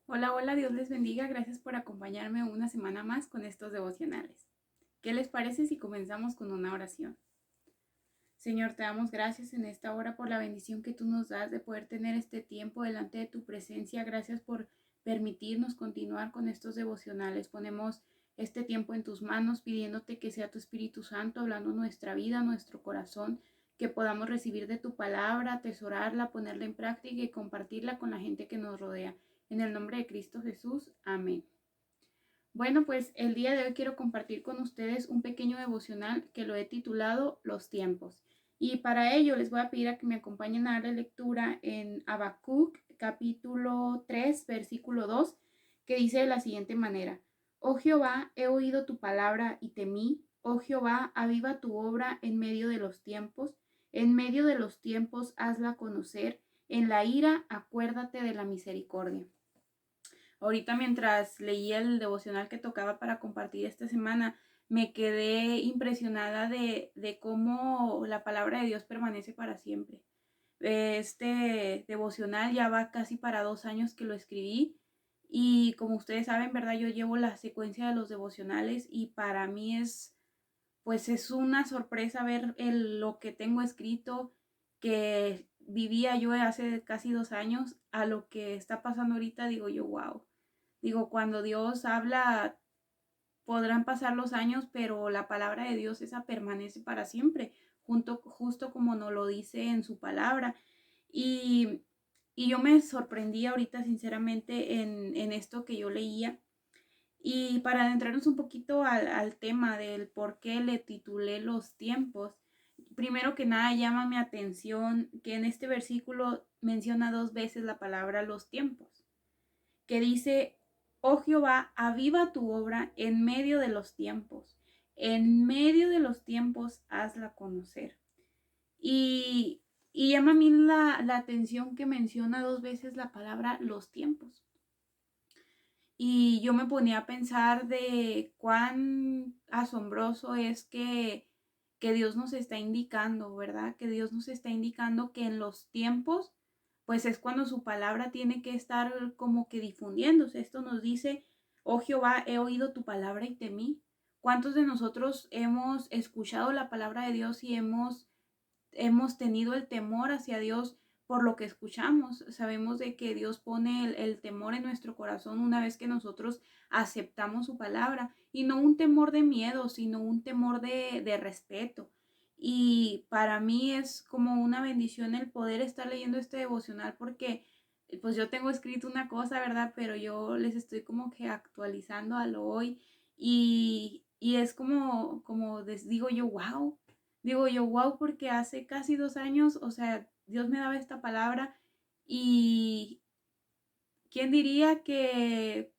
Hola, hola, Dios les bendiga. Gracias por acompañarme una semana más con estos devocionales. ¿Qué les parece si comenzamos con una oración? Señor, te damos gracias en esta hora por la bendición que tú nos das de poder tener este tiempo delante de tu presencia. Gracias por permitirnos continuar con estos devocionales. Ponemos este tiempo en tus manos pidiéndote que sea tu Espíritu Santo hablando nuestra vida, nuestro corazón, que podamos recibir de tu palabra, atesorarla, ponerla en práctica y compartirla con la gente que nos rodea. En el nombre de Cristo Jesús, amén. Bueno, pues el día de hoy quiero compartir con ustedes un pequeño devocional que lo he titulado Los tiempos. Y para ello les voy a pedir a que me acompañen a la lectura en Habacuc capítulo 3 versículo 2, que dice de la siguiente manera: Oh Jehová, he oído tu palabra y temí. Oh Jehová, aviva tu obra en medio de los tiempos. En medio de los tiempos hazla conocer. En la ira acuérdate de la misericordia. Ahorita mientras leía el devocional que tocaba para compartir esta semana, me quedé impresionada de cómo la palabra de Dios permanece para siempre. Este devocional ya va casi para 2 años que lo escribí y como ustedes saben, ¿verdad? Yo llevo la secuencia de los devocionales y para mí pues es una sorpresa ver lo que tengo escrito, que vivía yo hace casi 2 años, a lo que está pasando ahorita. Digo yo, wow. Digo, cuando Dios habla, podrán pasar los años, pero la palabra de Dios esa permanece para siempre, justo como nos lo dice en su palabra. Y, y yo me sorprendí ahorita, sinceramente, en esto que yo leía. Y para adentrarnos un poquito al tema del por qué le titulé Los tiempos, primero que nada llama mi atención que en este versículo menciona 2 veces la palabra los tiempos, que dice: Oh Jehová, aviva tu obra en medio de los tiempos. En medio de los tiempos hazla conocer. Y, y llama a mí la atención que menciona 2 veces la palabra los tiempos. Y yo me ponía a pensar de cuán asombroso es que Dios nos está indicando, ¿verdad? Que Dios nos está indicando que en los tiempos, pues es cuando su palabra tiene que estar como que difundiéndose. Esto nos dice: oh Jehová, he oído tu palabra y temí. ¿Cuántos de nosotros hemos escuchado la palabra de Dios y hemos tenido el temor hacia Dios por lo que escuchamos? Sabemos de que Dios pone el temor en nuestro corazón una vez que nosotros aceptamos su palabra, y no un temor de miedo, sino un temor de respeto. Y para mí es como una bendición el poder estar leyendo este devocional, porque pues yo tengo escrito una cosa, ¿verdad? Pero yo les estoy como que actualizando a lo hoy, y es como les digo yo, wow. Digo yo, wow, porque hace casi 2 años, o sea, Dios me daba esta palabra, y ¿quién diría que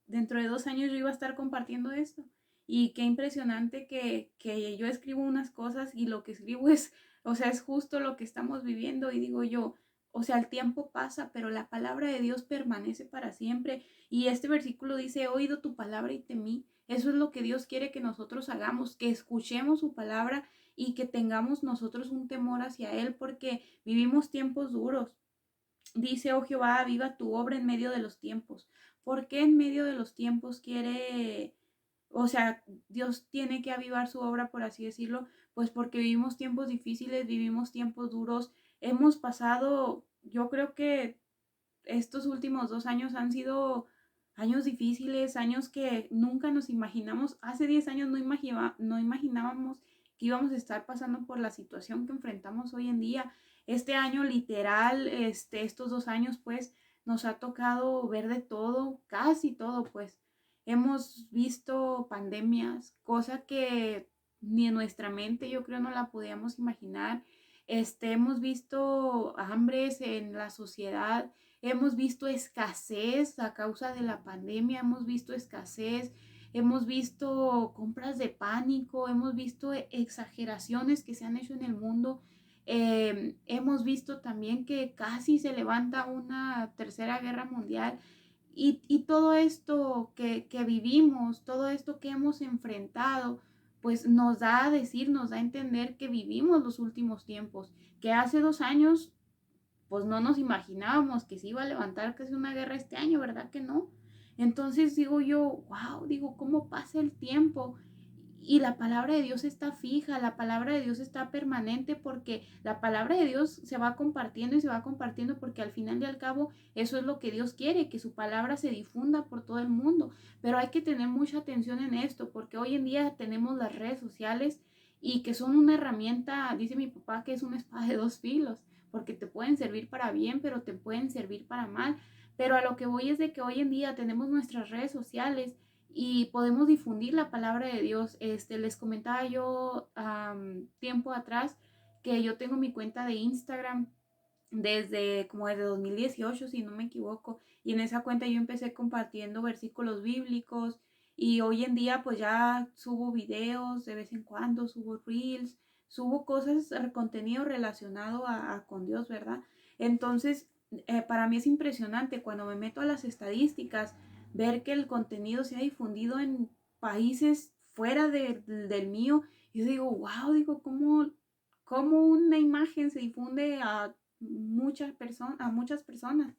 dentro de 2 años yo iba a estar compartiendo esto? Y qué impresionante que yo escribo unas cosas y lo que escribo es, o sea, es justo lo que estamos viviendo. Y digo yo, o sea, el tiempo pasa, pero la palabra de Dios permanece para siempre. Y este versículo dice: he oído tu palabra y temí. Eso es lo que Dios quiere que nosotros hagamos, que escuchemos su palabra y que tengamos nosotros un temor hacia Él, porque vivimos tiempos duros. Dice: oh Jehová, aviva tu obra en medio de los tiempos. ¿Por qué en medio de los tiempos quiere, o sea, Dios tiene que avivar su obra, por así decirlo? Pues porque vivimos tiempos difíciles, vivimos tiempos duros. Hemos pasado, yo creo que estos últimos 2 años han sido años difíciles, años que nunca nos imaginamos. Hace 10 años no imaginábamos que íbamos a estar pasando por la situación que enfrentamos hoy en día. Este año literal, estos 2 años, pues nos ha tocado ver de todo, casi todo, pues. Hemos visto pandemias, cosa que ni en nuestra mente yo creo no la podíamos imaginar. Hemos visto hambres en la sociedad. Hemos visto escasez a causa de la pandemia, hemos visto escasez, hemos visto compras de pánico, hemos visto exageraciones que se han hecho en el mundo. Hemos visto también que casi se levanta una tercera guerra mundial, y todo esto que vivimos, todo esto que hemos enfrentado, pues nos da a decir, nos da a entender que vivimos los últimos tiempos, que hace 2 años pues no nos imaginábamos que se iba a levantar casi una guerra este año, ¿verdad que no? Entonces digo yo, wow, digo, ¿cómo pasa el tiempo? Y la palabra de Dios está fija, la palabra de Dios está permanente porque la palabra de Dios se va compartiendo y se va compartiendo porque al final y al cabo eso es lo que Dios quiere, que su palabra se difunda por todo el mundo. Pero hay que tener mucha atención en esto porque hoy en día tenemos las redes sociales y que son una herramienta, dice mi papá, que es una espada de dos filos, porque te pueden servir para bien, pero te pueden servir para mal. Pero a lo que voy es de que hoy en día tenemos nuestras redes sociales y podemos difundir la palabra de Dios. Les comentaba yo tiempo atrás que yo tengo mi cuenta de Instagram desde 2018, si no me equivoco, y en esa cuenta yo empecé compartiendo versículos bíblicos y hoy en día pues ya subo videos de vez en cuando, subo reels, subo cosas, contenido relacionado con Dios, ¿verdad? Entonces, para mí es impresionante cuando me meto a las estadísticas, ver que el contenido se ha difundido en países fuera del mío. Yo digo, wow, digo, ¿cómo una imagen se difunde a muchas personas?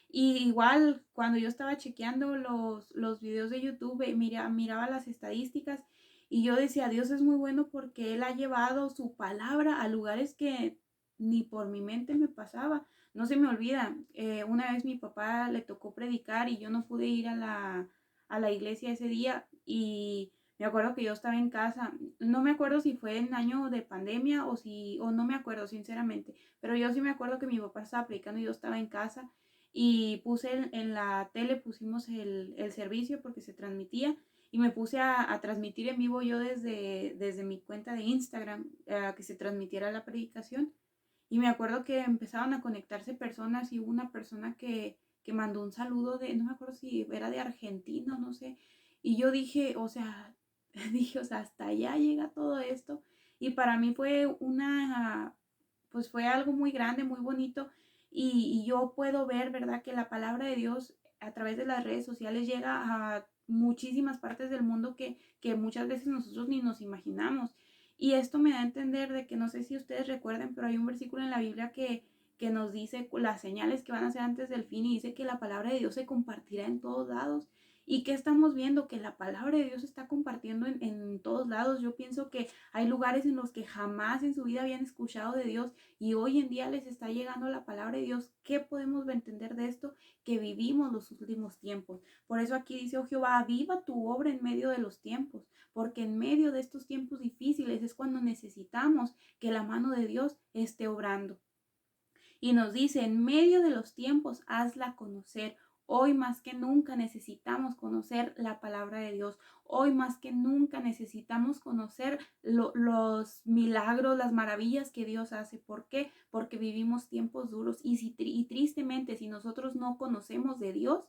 Y igual cuando yo estaba chequeando los videos de YouTube, miraba las estadísticas y yo decía, Dios es muy bueno porque Él ha llevado su palabra a lugares que ni por mi mente me pasaba. No se me olvida, una vez mi papá le tocó predicar y yo no pude ir a la iglesia ese día y me acuerdo que yo estaba en casa. No me acuerdo si fue en año de pandemia o no me acuerdo sinceramente, pero yo sí me acuerdo que mi papá estaba predicando y yo estaba en casa y puse en la tele, pusimos el servicio porque se transmitía y me puse a transmitir en vivo yo desde mi cuenta de Instagram, que se transmitiera la predicación. Y me acuerdo que empezaban a conectarse personas y hubo una persona que mandó un saludo no me acuerdo si era de Argentina, no sé. Y yo dije, o sea, dije, o sea, hasta allá llega todo esto. Y para mí pues fue algo muy grande, muy bonito. Y yo puedo ver, ¿verdad? Que la palabra de Dios a través de las redes sociales llega a muchísimas partes del mundo que muchas veces nosotros ni nos imaginamos. Y esto me da a entender de que no sé si ustedes recuerden, pero hay un versículo en la Biblia que nos dice las señales que van a ser antes del fin y dice que la palabra de Dios se compartirá en todos lados. ¿Y que estamos viendo? Que la palabra de Dios se está compartiendo en todos lados. Yo pienso que hay lugares en los que jamás en su vida habían escuchado de Dios y hoy en día les está llegando la palabra de Dios. ¿Qué podemos entender de esto? Que vivimos los últimos tiempos. Por eso aquí dice, oh Jehová, aviva tu obra en medio de los tiempos, porque en medio de estos tiempos difíciles es cuando necesitamos que la mano de Dios esté obrando. Y nos dice, en medio de los tiempos, hazla conocer. Hoy más que nunca necesitamos conocer la palabra de Dios. Hoy más que nunca necesitamos conocer los milagros, las maravillas que Dios hace. ¿Por qué? Porque vivimos tiempos duros y tristemente si nosotros no conocemos de Dios,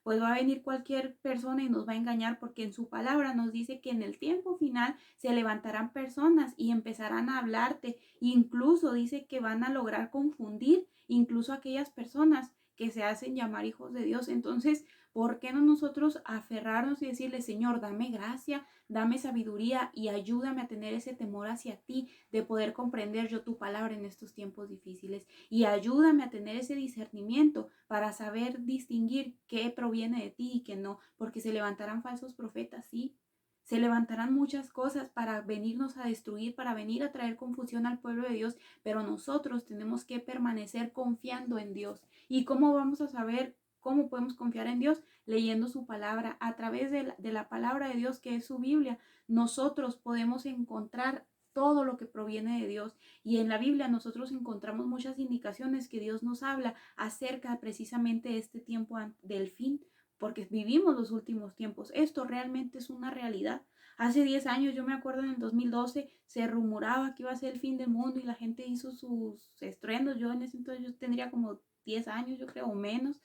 pues va a venir cualquier persona y nos va a engañar porque en su palabra nos dice que en el tiempo final se levantarán personas y empezarán a hablarte. Incluso dice que van a lograr confundir incluso a aquellas personas que se hacen llamar hijos de Dios. Entonces, ¿por qué no nosotros aferrarnos y decirle, Señor, dame gracia, dame sabiduría y ayúdame a tener ese temor hacia ti de poder comprender yo tu palabra en estos tiempos difíciles? Y ayúdame a tener ese discernimiento para saber distinguir qué proviene de ti y qué no, porque se levantarán falsos profetas, sí. Se levantarán muchas cosas para venirnos a destruir, para venir a traer confusión al pueblo de Dios, pero nosotros tenemos que permanecer confiando en Dios. ¿Y cómo vamos a saber cómo podemos confiar en Dios? Leyendo su palabra. A través de la palabra de Dios, que es su Biblia, nosotros podemos encontrar todo lo que proviene de Dios. Y en la Biblia nosotros encontramos muchas indicaciones que Dios nos habla acerca precisamente de este tiempo del fin, porque vivimos los últimos tiempos. Esto realmente es una realidad. Hace 10 años, yo me acuerdo en el 2012, se rumoraba que iba a ser el fin del mundo y la gente hizo sus estruendos. Yo en ese entonces yo tendría como 10 años, yo creo, o menos.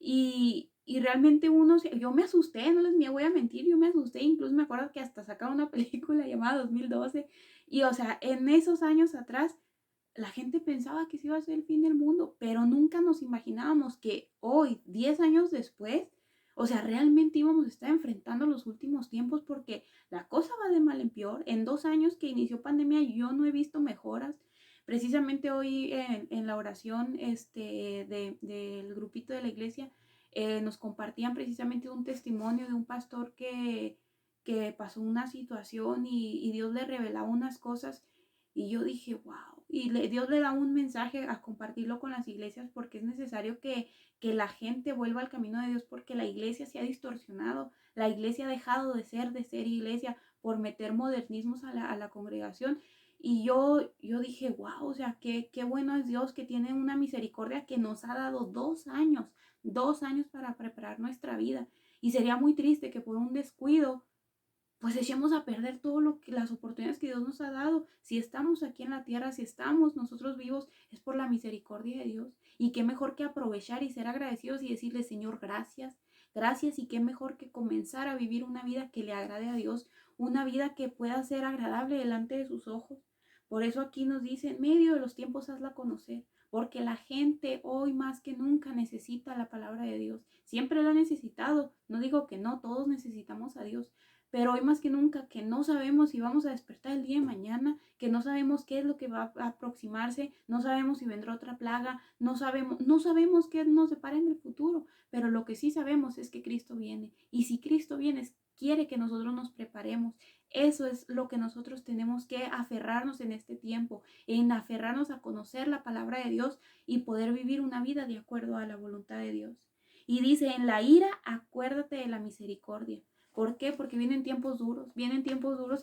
Y realmente yo me asusté, no les voy a mentir, yo me asusté, incluso me acuerdo que hasta sacaron una película llamada 2012 y o sea, en esos años atrás la gente pensaba que se iba a ser el fin del mundo, pero nunca nos imaginábamos que hoy, 10 años después, o sea, realmente íbamos a estar enfrentando los últimos tiempos porque la cosa va de mal en peor. En 2 años que inició pandemia yo no he visto mejoras. Precisamente hoy en la oración del grupito de la iglesia nos compartían precisamente un testimonio de un pastor que pasó una situación y Dios le revelaba unas cosas y yo dije, wow, Dios le da un mensaje a compartirlo con las iglesias porque es necesario que la gente vuelva al camino de Dios porque la iglesia se ha distorsionado, la iglesia ha dejado de ser iglesia por meter modernismos a la congregación. Y yo dije, wow, o sea, qué bueno es Dios que tiene una misericordia que nos ha dado 2 años para preparar nuestra vida. Y sería muy triste que por un descuido pues echemos a perder todo lo que las oportunidades que Dios nos ha dado. Si estamos aquí en la tierra, si estamos nosotros vivos, es por la misericordia de Dios. Y qué mejor que aprovechar y ser agradecidos y decirle, Señor, gracias, gracias. Y qué mejor que comenzar a vivir una vida que le agrade a Dios, una vida que pueda ser agradable delante de sus ojos. Por eso aquí nos dice, en medio de los tiempos hazla conocer, porque la gente hoy más que nunca necesita la palabra de Dios. Siempre la ha necesitado. No digo que no, todos necesitamos a Dios, pero hoy más que nunca que no sabemos si vamos a despertar el día de mañana, que no sabemos qué es lo que va a aproximarse, no sabemos si vendrá otra plaga, no sabemos qué nos depara en el futuro, pero lo que sí sabemos es que Cristo viene. Y si Cristo viene, quiere que nosotros nos preparemos. Eso es lo que nosotros tenemos que aferrarnos en este tiempo, en aferrarnos a conocer la palabra de Dios y poder vivir una vida de acuerdo a la voluntad de Dios. Y dice, en la ira, acuérdate de la misericordia. ¿Por qué? Porque vienen tiempos duros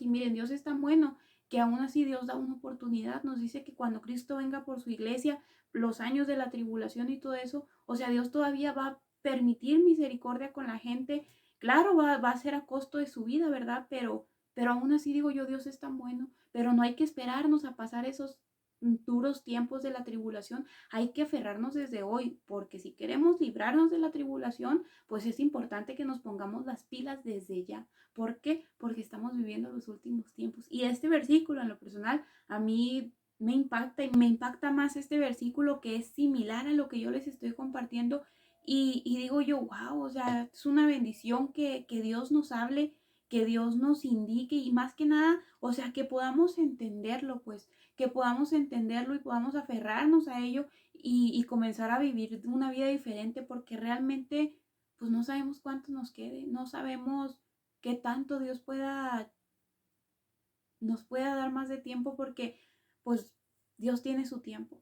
y miren, Dios es tan bueno que aún así Dios da una oportunidad. Nos dice que cuando Cristo venga por su iglesia, los años de la tribulación y todo eso, o sea, Dios todavía va a permitir misericordia con la gente. Claro, va a ser a costo de su vida, ¿verdad? Pero aún así digo yo, Dios es tan bueno, pero no hay que esperarnos a pasar esos duros tiempos de la tribulación, hay que aferrarnos desde hoy, porque si queremos librarnos de la tribulación, pues es importante que nos pongamos las pilas desde ya. ¿Por qué? Porque estamos viviendo los últimos tiempos. Y este versículo en lo personal a mí me impacta y me impacta más este versículo que es similar a lo que yo les estoy compartiendo y digo yo, wow, o sea, es una bendición que Dios nos hable, que Dios nos indique y más que nada, o sea, que podamos entenderlo, pues, que podamos entenderlo y podamos aferrarnos a ello y comenzar a vivir una vida diferente porque realmente pues no sabemos cuánto nos quede, no sabemos qué tanto Dios nos pueda dar más de tiempo porque pues Dios tiene su tiempo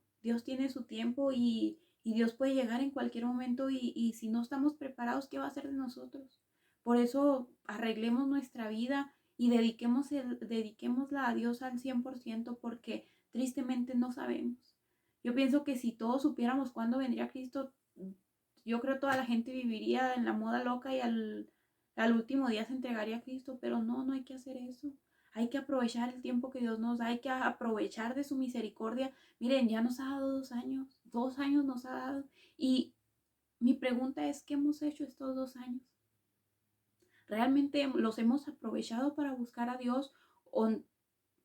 y Dios puede llegar en cualquier momento y si no estamos preparados, ¿qué va a hacer de nosotros? Por eso arreglemos nuestra vida y dediquémosla a Dios al 100% porque tristemente no sabemos. Yo pienso que si todos supiéramos cuándo vendría Cristo, yo creo toda la gente viviría en la moda loca y al último día se entregaría a Cristo, pero no hay que hacer eso. Hay que aprovechar el tiempo que Dios nos da, hay que aprovechar de su misericordia. Miren, ya nos ha dado 2 años nos ha dado. Y mi pregunta es, ¿qué hemos hecho estos 2 años? ¿Realmente los hemos aprovechado para buscar a Dios o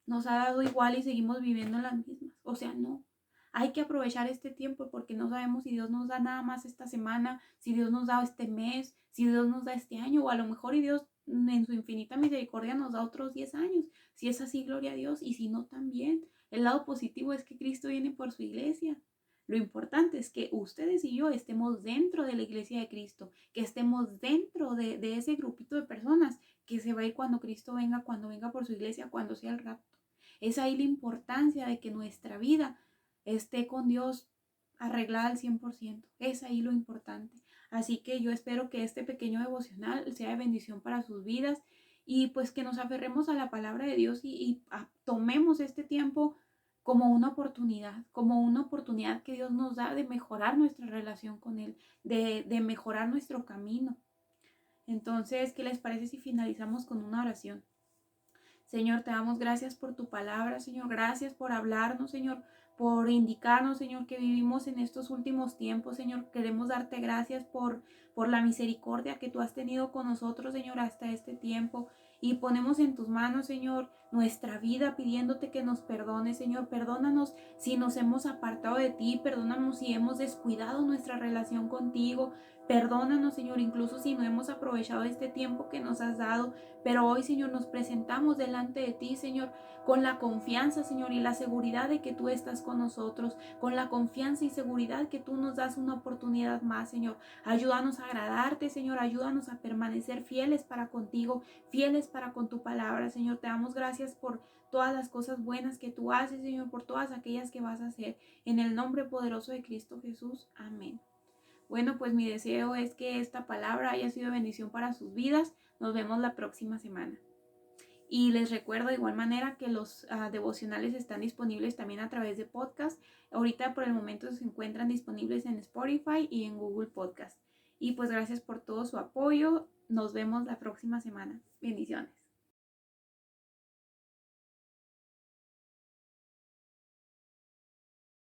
nos ha dado igual y seguimos viviendo en las mismas? O sea, no. Hay que aprovechar este tiempo porque no sabemos si Dios nos da nada más esta semana, si Dios nos da este mes, si Dios nos da este año o a lo mejor y Dios en su infinita misericordia nos da otros 10 años. Si es así, gloria a Dios y si no, también. El lado positivo es que Cristo viene por su iglesia. Lo importante es que ustedes y yo estemos dentro de la iglesia de Cristo, que estemos dentro de ese grupito de personas que se va a ir cuando venga por su iglesia, cuando sea el rapto. Es ahí la importancia de que nuestra vida esté con Dios arreglada al 100%. Es ahí lo importante. Así que yo espero que este pequeño devocional sea de bendición para sus vidas y pues que nos aferremos a la palabra de Dios y tomemos este tiempo como una oportunidad que Dios nos da de mejorar nuestra relación con Él, de mejorar nuestro camino. Entonces, ¿qué les parece si finalizamos con una oración? Señor, te damos gracias por tu palabra, Señor, gracias por hablarnos, Señor, por indicarnos, Señor, que vivimos en estos últimos tiempos, Señor. Queremos darte gracias por la misericordia que tú has tenido con nosotros, Señor, hasta este tiempo. Y ponemos en tus manos, Señor, nuestra vida pidiéndote que nos perdones, Señor. Perdónanos si nos hemos apartado de ti, perdónanos si hemos descuidado nuestra relación contigo. Perdónanos, Señor, incluso si no hemos aprovechado este tiempo que nos has dado, pero hoy, Señor, nos presentamos delante de ti, Señor, con la confianza, Señor, y la seguridad de que tú estás con nosotros, con la confianza y seguridad que tú nos das una oportunidad más, Señor. Ayúdanos a agradarte, Señor, ayúdanos a permanecer fieles para contigo, fieles para con tu palabra, Señor. Te damos gracias por todas las cosas buenas que tú haces, Señor, por todas aquellas que vas a hacer. En el nombre poderoso de Cristo Jesús. Amén. Bueno, pues mi deseo es que esta palabra haya sido bendición para sus vidas. Nos vemos la próxima semana. Y les recuerdo de igual manera que los devocionales están disponibles también a través de podcast. Ahorita por el momento se encuentran disponibles en Spotify y en Google Podcast. Y pues gracias por todo su apoyo. Nos vemos la próxima semana. Bendiciones.